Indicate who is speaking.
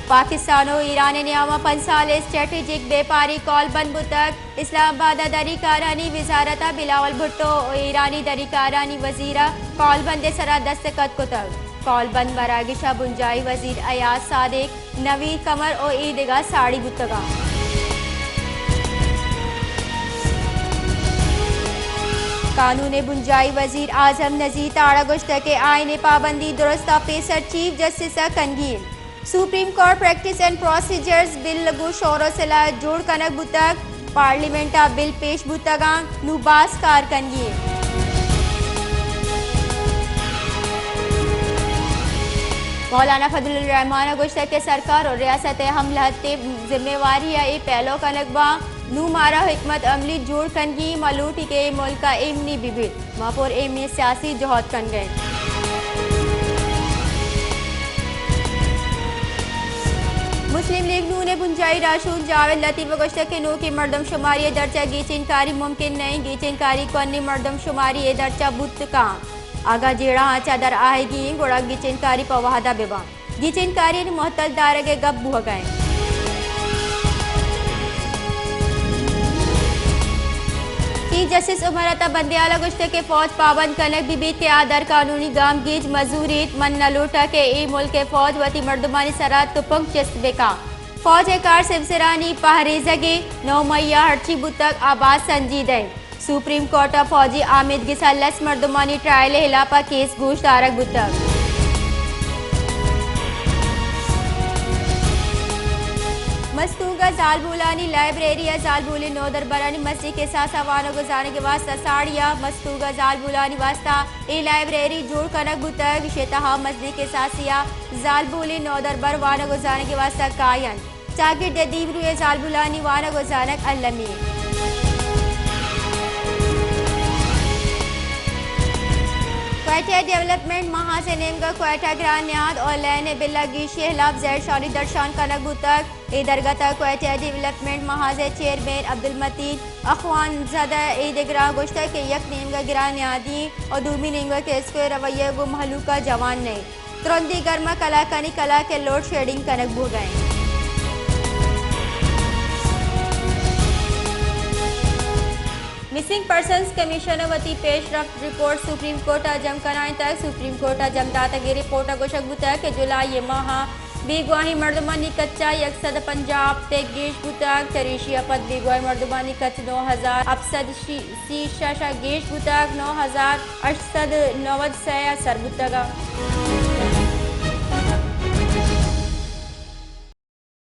Speaker 1: पाकिस्तान और ईरान नियामा 5 साल स्ट्रेटेजिक व्यापारी कॉल बंद बुतक इस्लामाबाद दरीकारानी वजारत बिलावल भुट्टो और ईरानी दरीकारानी वजीरा कॉल बंद सरा दस्तखत कुतक कॉल बंद मरागिशा बुंजाई वजीर अयाज सादिक नवीद कमर और ईदगा साड़ी बुतगा कानून बुंजाई वजीर आजम नजीर ताड़ा गुश्त के आईने पाबंदी दुरुस्त पेशर चीफ जस्टिस कंगीर supreme court practice and procedures bill लगू शोरों से जोड़ कनक बुतक पार्लियामेंटा बिल पेश बुतगा नुबास कार कंगीर मौलाना फजलुर रहमान गुश्त के सरकार और रियासत हमलते जिम्मेवारी ए पहलो कनकबा नू मारा हिकमत अमली जोड़ कनगी मलूटी के मुल्क का एमनी बिबिर मापुर एम में सियासी जहद कन गए मुस्लिम लीग नू ने बुंजाई राशून जावेद लतीफ़ गुश्त के नू की मरदमशुमारी दर्जा गीचिनकारी मुमकिन नहीं गीचिनकारी कन्नी मरदमशुमारी दर्जा बुत का आगा जेड़ा आचा दर आएगी गोड़ा गीचिनकारी पवाहदा बेबा गीचिनकारी ने मोहतल दार के गप बुह गए चीफ जस्टिस उमर अता बंदियाला गुश्त के फौज पाबंद कनक बीबीत के आदर कानूनी गाम गीज मजूरीत मन नलोटा के ई मुल्क के फौज वती मर्दमानी सरात तुपंग चस्त बेका फौज कार सिवसरानी पहरेजगे 9 मैया हर्ची बुतक आबाद संजीदे सुप्रीम कोर्ट फौजी आमिद गिसल्लस मर्दमानी ट्रायल हिलापा केस गोश दारक बुतक मस्तूगा जालबुलानी लाइब्रेरी या जालबुली नोदर बरानी मस्जिद के साथ सवानों गुजारने के वास्ता साड़िया मस्तूगा जालबुलानी वास्ता ए लाइब्रेरी जोड़ कनक बुतक शेतहा मस्जिद के सासिया जालबुली नोदर बर वाना गुजारने के वास्ता कायन चागिर दीबरू ए जालबुलानी वाना गुजारक अल्लमी क्वेटा डेवलपमेंट महासेनेमगा क्वेटा ग्रान न्याद और लैने बिल्ला गीशी हिलाफ जैर शानी दर्शान कनक बुतक ए दरगता क्वेटा डेवलपमेंट महाजे चेयरमैन अब्दुल मतीन अखवान ज़दा ए दगरा गुश्ता के यक नेमगा ग्रान न्यादी और दूमी नेमगा के इसको रवैया गो महलूका जवान ने तुरंती गर्मा कलाकानी कला के लोड शेडिंग कनक भू गए मिसिंग पर्सन्स कमीशनर वती पेशरफ रिपोर्ट सुप्रीम कोर्ट जम कराए तक सुप्रीम कोर्ट जमता तक रिपोर्ट गोशक बुतक के जुलाई माह बेगवाही मर्दमानी कच्चा यकसद पंजाब ते गेश बुतक तरीशिया पद बेगवाही मर्दमानी कच 9000 अपसद शीशा गेश बुतक 9890 सर बुतगा